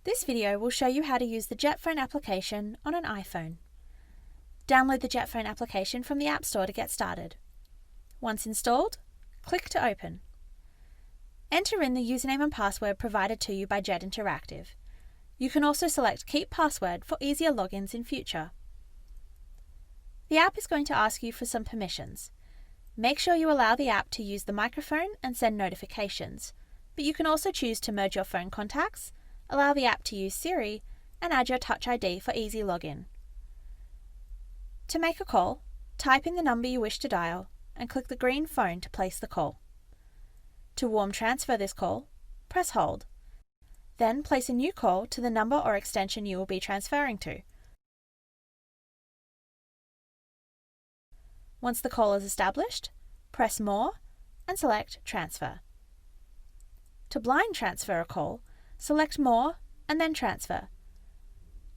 This video will show you how to use the JetPhone application on an iPhone. Download the JetPhone application from the App Store to get started. Once installed, click to open. Enter in the username and password provided to you by Jet Interactive. You can also select Keep Password for easier logins in future. The app is going to ask you for some permissions. Make sure you allow the app to use the microphone and send notifications, but you can also choose to merge your phone contacts, allow the app to use Siri, and add your Touch ID for easy login. To make a call, type in the number you wish to dial and click the green phone to place the call. To warm transfer this call, press hold. Then place a new call to the number or extension you will be transferring to. Once the call is established, press More and select Transfer. To blind transfer a call, select More and then Transfer.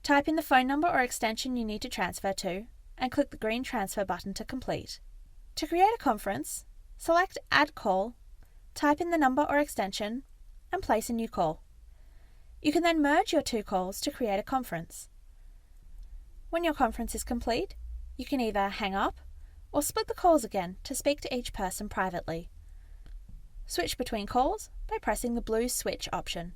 Type in the phone number or extension you need to transfer to and click the green transfer button to complete. To create a conference, select Add Call, type in the number or extension and place a new call. You can then merge your two calls to create a conference. When your conference is complete, you can either hang up or split the calls again to speak to each person privately. Switch between calls by pressing the blue switch option.